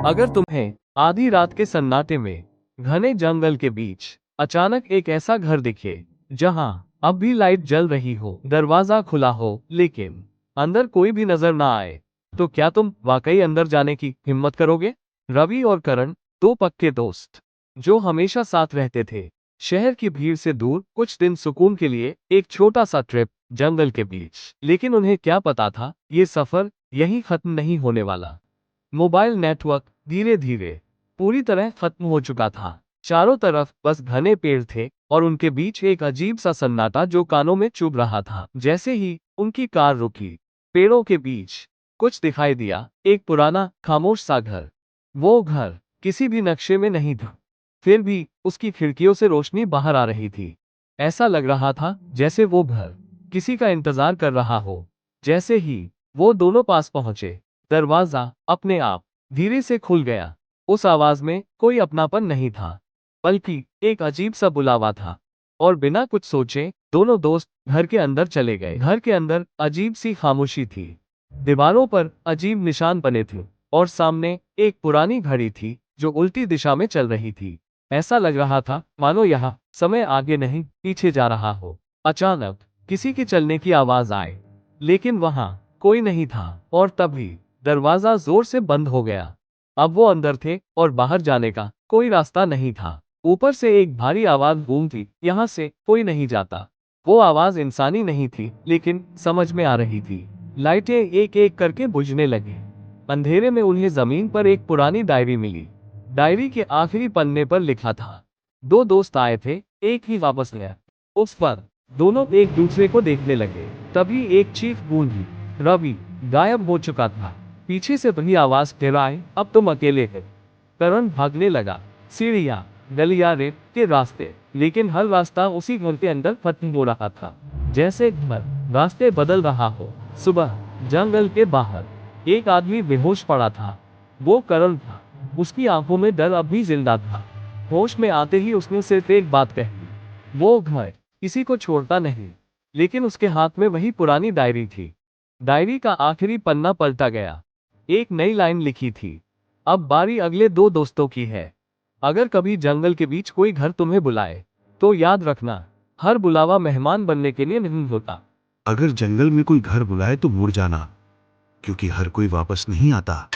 अगर तुम्हें आधी रात के सन्नाटे में घने जंगल के बीच अचानक एक ऐसा घर दिखे जहां अब भी लाइट जल रही हो, दरवाजा खुला हो, लेकिन अंदर कोई भी नजर ना आए, तो क्या तुम वाकई अंदर जाने की हिम्मत करोगे? रवि और करण, दो पक्के दोस्त जो हमेशा साथ रहते थे, शहर की भीड़ से दूर कुछ दिन सुकून के लिए एक छोटा सा ट्रिप जंगल के बीच। लेकिन उन्हें क्या पता था, ये सफर यहीं खत्म नहीं होने वाला। मोबाइल नेटवर्क धीरे धीरे पूरी तरह खत्म हो चुका था। चारों तरफ बस घने पेड़ थे और उनके बीच एक अजीब सा सन्नाटा जो कानों में चुभ रहा था। जैसे ही उनकी कार रुकी, पेड़ों के बीच कुछ दिखाई दिया, एक पुराना खामोश सा घर। वो घर किसी भी नक्शे में नहीं था, फिर भी उसकी खिड़कियों से रोशनी बाहर आ रही थी। ऐसा लग रहा था जैसे वो घर किसी का इंतजार कर रहा हो। जैसे ही वो दोनों पास पहुंचे, दरवाजा अपने आप धीरे से खुल गया। उस आवाज में कोई अपनापन नहीं था, बल्कि एक अजीब सा बुलावा था। और बिना कुछ सोचे दोनों दोस्त घर के अंदर चले गए। घर के अंदर अजीब सी खामोशी थी। दीवारों पर अजीब निशान बने थे और सामने एक पुरानी घड़ी थी जो उल्टी दिशा में चल रही थी। ऐसा लग रहा था मानो यहाँ समय आगे नहीं पीछे जा रहा हो। अचानक किसी के चलने की आवाज आई, लेकिन वहां कोई नहीं था। और तभी दरवाजा जोर से बंद हो गया। अब वो अंदर थे और बाहर जाने का कोई रास्ता नहीं था। ऊपर से एक भारी आवाज गूंजती, यहाँ से कोई नहीं जाता। वो आवाज इंसानी नहीं थी, लेकिन समझ में आ रही थी। लाइटें एक एक करके बुझने लगी। अंधेरे में उन्हें जमीन पर एक पुरानी डायरी मिली। डायरी के आखिरी पन्ने पर लिखा था, दो दोस्त आए थे, एक ही वापस गया। उस पर दोनों एक दूसरे को देखने लगे। तभी एक चीख गूंजी। रवि गायब हो चुका था। पीछे से वही आवाज, डराए अब तुम अकेले हैं। करण भागने लगा, सीढ़ियां, गलियारे के रास्ते, लेकिन हर रास्ता उसी घर के अंदर खत्म हो रहा था। जैसे घर रास्ते बदल रहा हो। सुबह जंगल के बाहर एक आदमी बेहोश पड़ा था। वो करण था। उसकी आंखों में डर अब भी जिंदा था। होश में आते ही उसने सिर्फ एक बात कही, वो घर किसी को छोड़ता नहीं। लेकिन उसके हाथ में वही पुरानी डायरी थी। डायरी का आखिरी पन्ना पलटा गया। एक नई लाइन लिखी थी, अब बारी अगले दो दोस्तों की है। अगर कभी जंगल के बीच कोई घर तुम्हें बुलाए, तो याद रखना, हर बुलावा मेहमान बनने के लिए नहीं होता। अगर जंगल में कोई घर बुलाए तो मुड़ जाना, क्योंकि हर कोई वापस नहीं आता।